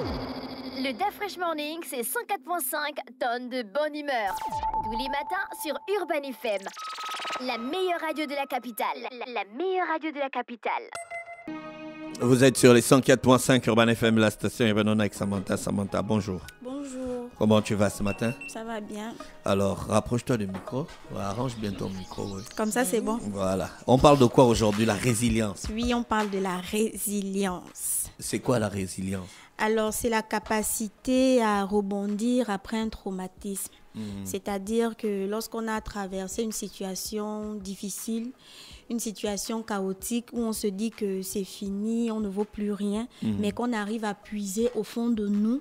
Le Da Fresh Morning, c'est 104.5 tonnes de bonne humeur. Tous les matins sur Urban FM. La meilleure radio de la capitale. La meilleure radio de la capitale. Vous êtes sur les 104.5 Urban FM, la station Urban avec Samantha. Samantha, bonjour. Bonjour. Comment tu vas ce matin? Ça va bien. Alors, rapproche-toi du micro. Arrange bien ton micro. Oui. Comme ça, c'est bon. Voilà. On parle de quoi aujourd'hui? La résilience. Oui, on parle de la résilience. C'est quoi la résilience? Alors, c'est la capacité à rebondir après un traumatisme. C'est-à-dire que lorsqu'on a traversé une situation difficile, une situation chaotique où on se dit que c'est fini, on ne vaut plus rien, mais qu'on arrive à puiser au fond de nous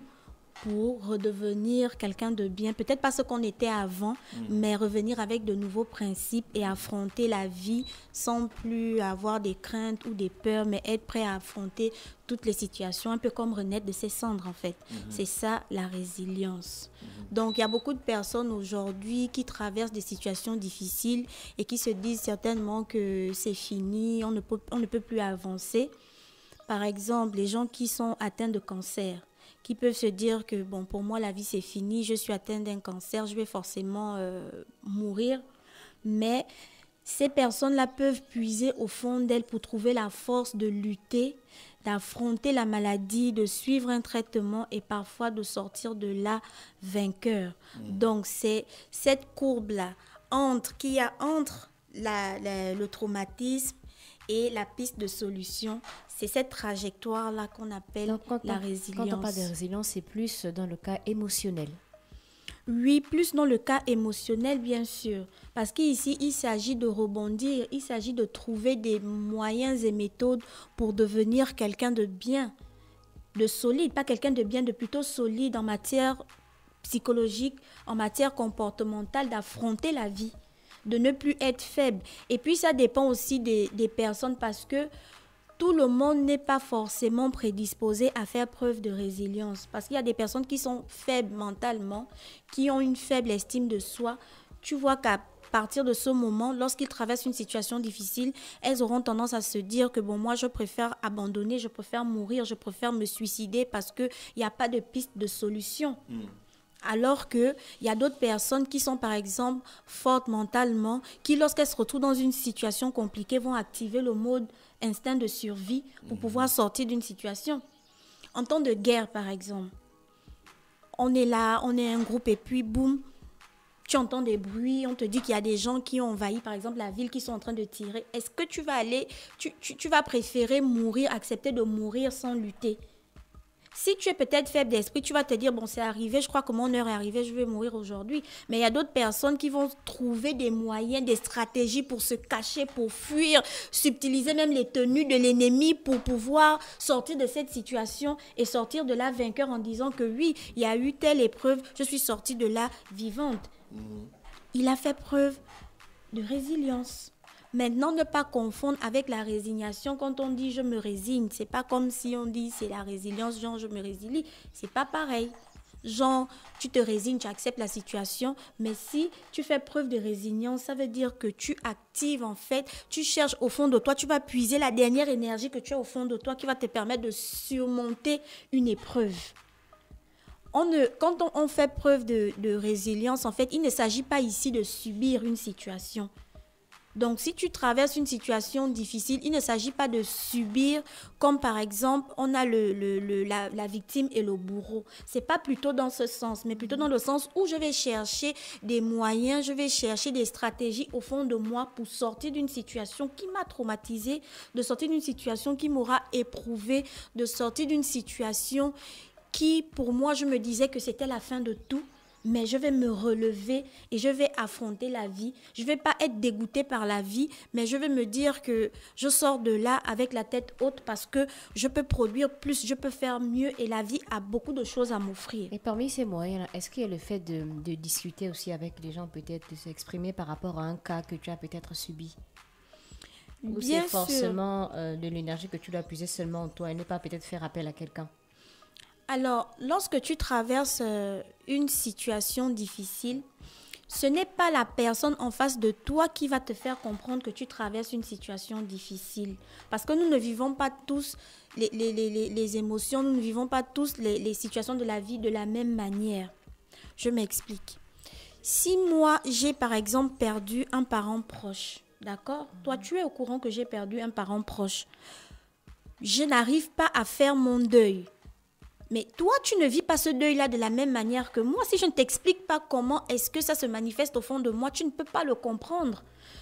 pour redevenir quelqu'un de bien. Peut-être pas ce qu'on était avant, mais revenir avec de nouveaux principes et affronter la vie sans plus avoir des craintes ou des peurs, mais être prêt à affronter toutes les situations, un peu comme renaître de ses cendres en fait. C'est ça la résilience. Donc il y a beaucoup de personnes aujourd'hui qui traversent des situations difficiles et qui se disent certainement que c'est fini, on ne peut plus avancer. Par exemple, les gens qui sont atteints de cancer, qui peuvent se dire que bon, pour moi la vie c'est fini, je suis atteinte d'un cancer, je vais forcément mourir. Mais ces personnes-là peuvent puiser au fond d'elles pour trouver la force de lutter, d'affronter la maladie, de suivre un traitement et parfois de sortir de là vainqueur. Donc c'est cette courbe-là qu'il y a entre le traumatisme et la piste de solution, c'est cette trajectoire-là qu'on appelle la résilience. Quand on parle de résilience, c'est plus dans le cas émotionnel. Oui, plus dans le cas émotionnel, bien sûr. Parce qu'ici, il s'agit de rebondir, il s'agit de trouver des moyens et méthodes pour devenir quelqu'un de bien, de solide, pas quelqu'un de bien, de plutôt solide en matière psychologique, en matière comportementale, d'affronter la vie, de ne plus être faible. Et puis, ça dépend aussi des personnes parce que tout le monde n'est pas forcément prédisposé à faire preuve de résilience. Parce qu'il y a des personnes qui sont faibles mentalement, qui ont une faible estime de soi. Tu vois qu'à partir de ce moment, lorsqu'ils traversent une situation difficile, elles auront tendance à se dire que bon, moi, je préfère abandonner, je préfère mourir, je préfère me suicider parce qu'il n'y a pas de piste de solution. Alors qu'il y a d'autres personnes qui sont, par exemple, fortes mentalement, qui, lorsqu'elles se retrouvent dans une situation compliquée, vont activer le mode instinct de survie pour pouvoir sortir d'une situation. En temps de guerre, par exemple, on est là, on est un groupe et puis, boum, tu entends des bruits, on te dit qu'il y a des gens qui ont envahi, par exemple, la ville, qui sont en train de tirer. Est-ce que tu vas aller, tu vas préférer mourir, accepter de mourir sans lutter? Si tu es peut-être faible d'esprit, tu vas te dire, bon, c'est arrivé, je crois que mon heure est arrivée, je vais mourir aujourd'hui. Mais il y a d'autres personnes qui vont trouver des moyens, des stratégies pour se cacher, pour fuir, subtiliser même les tenues de l'ennemi pour pouvoir sortir de cette situation et sortir de là vainqueur en disant que oui, il y a eu telle épreuve, je suis sortie de là vivante. Il a fait preuve de résilience. Maintenant, ne pas confondre avec la résignation. Quand on dit « je me résigne », c'est pas comme si on dit « c'est la résilience », genre « je me résilie ». C'est pas pareil. Genre, tu te résignes, tu acceptes la situation, mais si tu fais preuve de résilience, ça veut dire que tu actives en fait, tu cherches au fond de toi, tu vas puiser la dernière énergie que tu as au fond de toi qui va te permettre de surmonter une épreuve. Quand on fait preuve de résilience, en fait, il ne s'agit pas ici de subir une situation. Donc, si tu traverses une situation difficile, il ne s'agit pas de subir, comme par exemple, on a la victime et le bourreau. Ce n'est pas plutôt dans ce sens, mais plutôt dans le sens où je vais chercher des moyens, je vais chercher des stratégies au fond de moi pour sortir d'une situation qui m'a traumatisée, de sortir d'une situation qui m'aura éprouvée, de sortir d'une situation qui, pour moi, je me disais que c'était la fin de tout. Mais je vais me relever et je vais affronter la vie. Je ne vais pas être dégoûtée par la vie, mais je vais me dire que je sors de là avec la tête haute parce que je peux produire plus, je peux faire mieux et la vie a beaucoup de choses à m'offrir. Et parmi ces moyens, est-ce qu'il y a le fait de discuter aussi avec les gens, peut-être de s'exprimer par rapport à un cas que tu as peut-être subi? Ou Bien c'est sûr. forcément de l'énergie que tu dois puiser seulement en toi et ne pas peut-être faire appel à quelqu'un? Alors, lorsque tu traverses une situation difficile, ce n'est pas la personne en face de toi qui va te faire comprendre que tu traverses une situation difficile. Parce que nous ne vivons pas tous les émotions, nous ne vivons pas tous les situations de la vie de la même manière. Je m'explique. Si moi, j'ai par exemple perdu un parent proche, d'accord? Toi, tu es au courant que j'ai perdu un parent proche. Je n'arrive pas à faire mon deuil. Mais toi, tu ne vis pas ce deuil-là de la même manière que moi. Si je ne t'explique pas comment est-ce que ça se manifeste au fond de moi, tu ne peux pas le comprendre.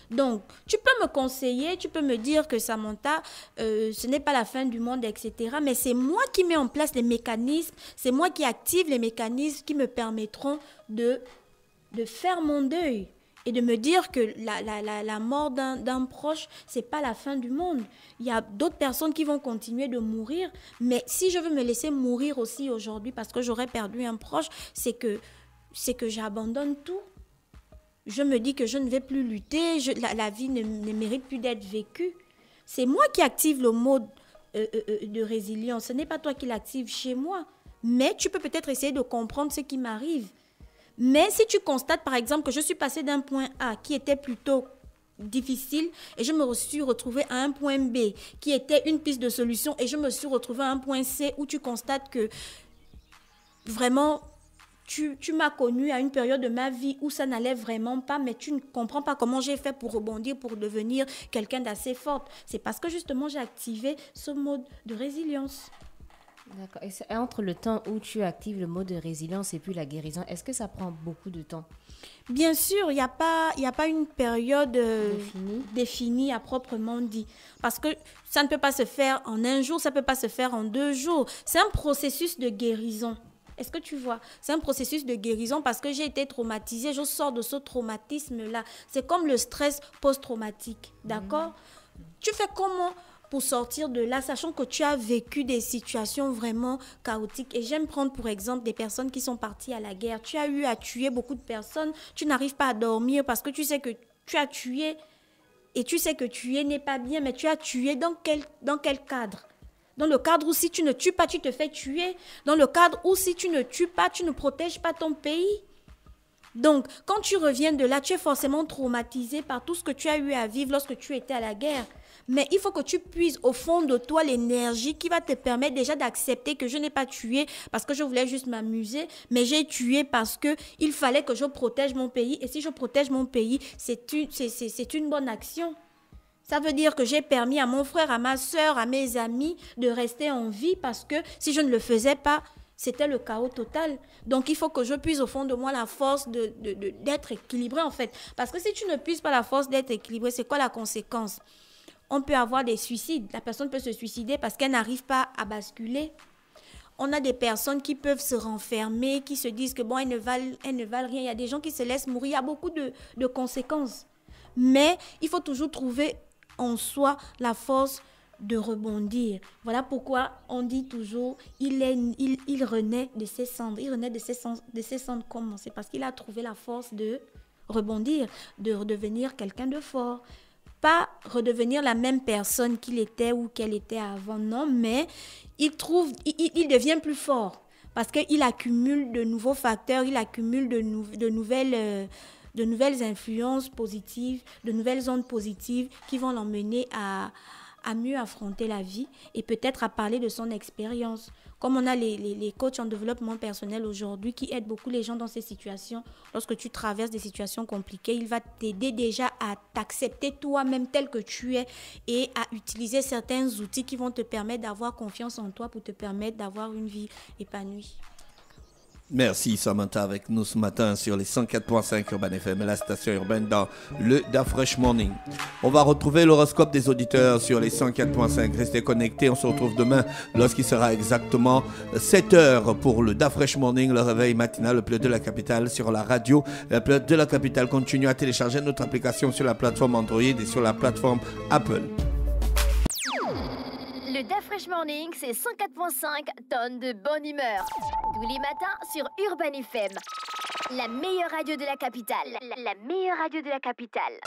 Donc, tu peux me conseiller, tu peux me dire que Samantha, ce n'est pas la fin du monde, etc. Mais c'est moi qui mets en place les mécanismes, c'est moi qui active les mécanismes qui me permettront de faire mon deuil. Et de me dire que la mort d'un proche, ce n'est pas la fin du monde. Il y a d'autres personnes qui vont continuer de mourir. Mais si je veux me laisser mourir aussi aujourd'hui parce que j'aurais perdu un proche, c'est que j'abandonne tout. Je me dis que je ne vais plus lutter, la vie ne mérite plus d'être vécue. C'est moi qui active le mode de résilience. Ce n'est pas toi qui l'active chez moi. Mais tu peux peut-être essayer de comprendre ce qui m'arrive. Mais si tu constates, par exemple, que je suis passée d'un point A qui était plutôt difficile et je me suis retrouvée à un point B qui était une piste de solution et je me suis retrouvée à un point C où tu constates que vraiment, tu m'as connue à une période de ma vie où ça n'allait vraiment pas, mais tu ne comprends pas comment j'ai fait pour rebondir, pour devenir quelqu'un d'assez forte. C'est parce que justement, j'ai activé ce mode de résilience. D'accord. Et entre le temps où tu actives le mode de résilience et puis la guérison, est-ce que ça prend beaucoup de temps? Bien sûr, il n'y a pas une période définie à proprement dit. Parce que ça ne peut pas se faire en un jour, ça ne peut pas se faire en 2 jours. C'est un processus de guérison. Est-ce que tu vois? C'est un processus de guérison parce que j'ai été traumatisée, je sors de ce traumatisme-là. C'est comme le stress post-traumatique, d'accord? Tu fais comment pour sortir de là, sachant que tu as vécu des situations vraiment chaotiques. Et j'aime prendre pour exemple des personnes qui sont parties à la guerre. Tu as eu à tuer beaucoup de personnes, tu n'arrives pas à dormir parce que tu sais que tu as tué et tu sais que tuer n'est pas bien, mais tu as tué dans quel cadre? Dans le cadre où si tu ne tues pas, tu te fais tuer. Dans le cadre où si tu ne tues pas, tu ne protèges pas ton pays. Donc, quand tu reviens de là, tu es forcément traumatisé par tout ce que tu as eu à vivre lorsque tu étais à la guerre. Mais il faut que tu puises au fond de toi l'énergie qui va te permettre déjà d'accepter que je n'ai pas tué parce que je voulais juste m'amuser, mais j'ai tué parce qu'il fallait que je protège mon pays. Et si je protège mon pays, c'est une bonne action. Ça veut dire que j'ai permis à mon frère, à ma soeur, à mes amis de rester en vie parce que si je ne le faisais pas, c'était le chaos total. Donc, il faut que je puise au fond de moi la force d'être équilibré en fait. Parce que si tu ne puises pas la force d'être équilibré, c'est quoi la conséquence? On peut avoir des suicides. La personne peut se suicider parce qu'elle n'arrive pas à basculer. On a des personnes qui peuvent se renfermer, qui se disent que bon, elles ne valent rien. Il y a des gens qui se laissent mourir. Il y a beaucoup de conséquences. Mais il faut toujours trouver en soi la force de rebondir. Voilà pourquoi on dit toujours il renaît de ses cendres. Il renaît de ses cendres comment? C'est parce qu'il a trouvé la force de rebondir, de redevenir quelqu'un de fort. Pas redevenir la même personne qu'il était ou qu'elle était avant, non, mais il devient plus fort parce qu'il accumule de nouveaux facteurs, il accumule de nouvelles influences positives, de nouvelles ondes positives qui vont l'emmener à mieux affronter la vie et peut-être à parler de son expérience. Comme on a les coachs en développement personnel aujourd'hui qui aident beaucoup les gens dans ces situations. Lorsque tu traverses des situations compliquées, il va t'aider déjà à t'accepter toi-même tel que tu es et à utiliser certains outils qui vont te permettre d'avoir confiance en toi pour te permettre d'avoir une vie épanouie. Merci Samantha avec nous ce matin sur les 104.5 Urban FM, la station urbaine dans le Da Fresh Morning. On va retrouver l'horoscope des auditeurs sur les 104.5. Restez connectés, on se retrouve demain lorsqu'il sera exactement 7h pour le Da Fresh Morning, le réveil matinal, le pilote de la capitale sur la radio. Le pilote de la capitale continue à télécharger notre application sur la plateforme Android et sur la plateforme Apple. Le Da Fresh Morning, c'est 104.5 tonnes de bonne humeur. Tous les matins sur Urban FM. La meilleure radio de la capitale. La meilleure radio de la capitale.